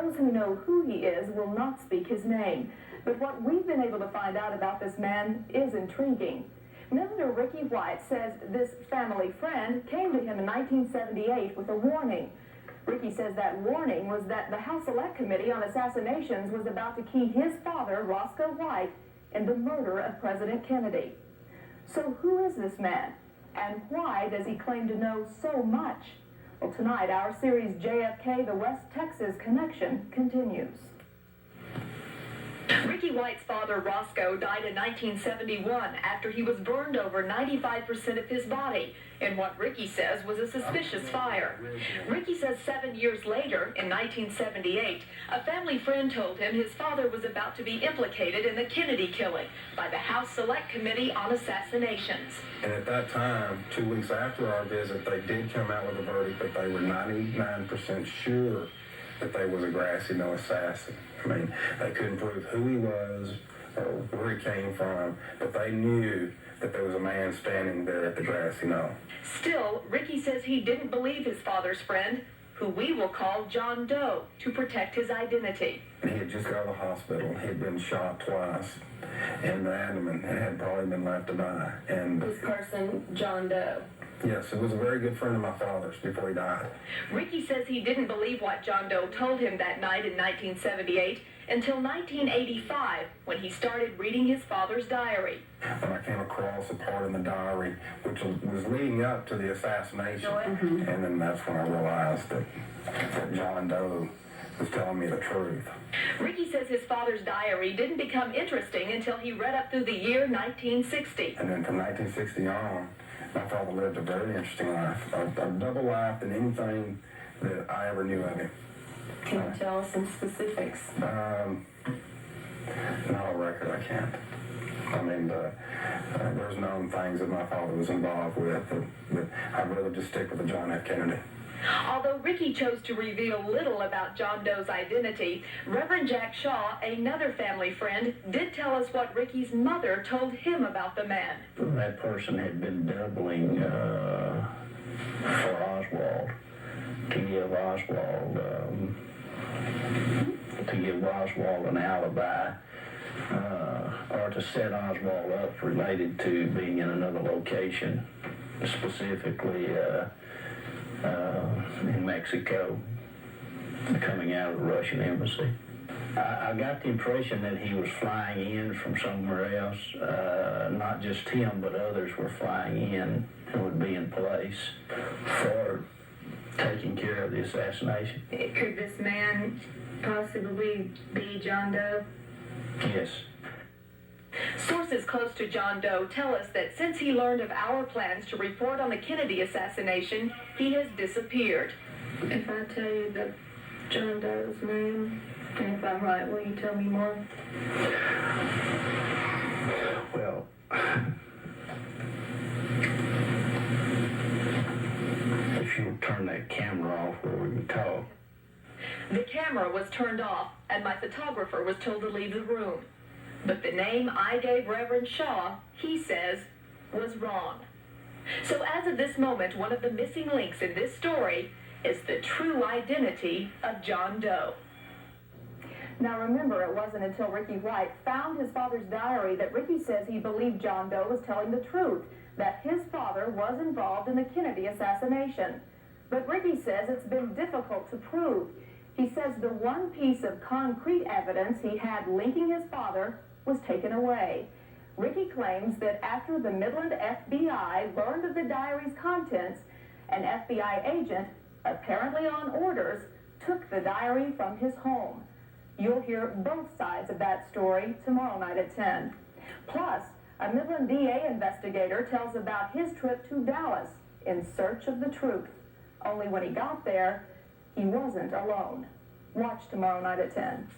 those who know who he is will not speak his name. But what we've been able to find out about this man is intriguing. Milliner Rickie White says this family friend came to him in 1978 with a warning. Rickie says that warning was that the House Select Committee on Assassinations was about to key his father, Roscoe White, in the murder of President Kennedy. So who is this man? And why does he claim to know so much? Well, tonight, our series JFK, the West Texas Connection, continues. Rickie White's father, Roscoe, died in 1971 after he was burned over 95% of his body in what Rickie says was a suspicious fire. Rickie says 7 years later, in 1978, a family friend told him his father was about to be implicated in the Kennedy killing by the House Select Committee on Assassinations. And at that time, 2 weeks after our visit, they did come out with a verdict that they were 99% sure that they was a grassy knoll assassin. I mean, they couldn't prove who he was or where he came from, but they knew that there was a man standing there at the grassy knoll. Still, Rickie says he didn't believe his father's friend, who we will call John Doe, to protect his identity. He had just got out of the hospital. He had been shot twice in the abdomen and had probably been left to die. And this person, John Doe. Yes, it was a very good friend of my father's before he died. Rickie says he didn't believe what John Doe told him that night in 1978 until 1985, when he started reading his father's diary. When I came across a part in the diary which was leading up to the assassination, and then that's when I realized that John Doe was telling me the truth. Rickie says his father's diary didn't become interesting until he read up through the year 1960. And then from 1960 on, my father lived a very interesting life, a double life than anything that I ever knew of him. Can you tell us some specifics? Not a record, I can't. I mean, there's known things that my father was involved with that I'd rather just stick with the John F. Kennedy. Although Rickie chose to reveal little about John Doe's identity, Reverend Jack Shaw, another family friend, did tell us what Rickie's mother told him about the man. That person had been doubling for Oswald to give Oswald an alibi or to set Oswald up related to being in another location, specifically in Mexico, coming out of the Russian embassy. I got the impression that he was flying in from somewhere else. Not just him, but others were flying in and would be in place for taking care of the assassination. Could this man possibly be John Doe? Yes. Sources close to John Doe tell us that since he learned of our plans to report on the Kennedy assassination, he has disappeared. If I tell you that John Doe's name, and if I'm right, will you tell me more? Well, if you'll turn that camera off where we can talk. The camera was turned off, and my photographer was told to leave the room. But the name I gave Reverend Shaw, he says, was wrong. So as of this moment, one of the missing links in this story is the true identity of John Doe. Now remember, it wasn't until Rickie White found his father's diary that Rickie says he believed John Doe was telling the truth, that his father was involved in the Kennedy assassination. But Rickie says it's been difficult to prove. He says the one piece of concrete evidence he had linking his father was taken away. Rickie claims that after the Midland FBI learned of the diary's contents, an FBI agent, apparently on orders, took the diary from his home. You'll hear both sides of that story tomorrow night at 10. Plus, a Midland DA investigator tells about his trip to Dallas in search of the truth. Only when he got there, he wasn't alone. Watch tomorrow night at 10.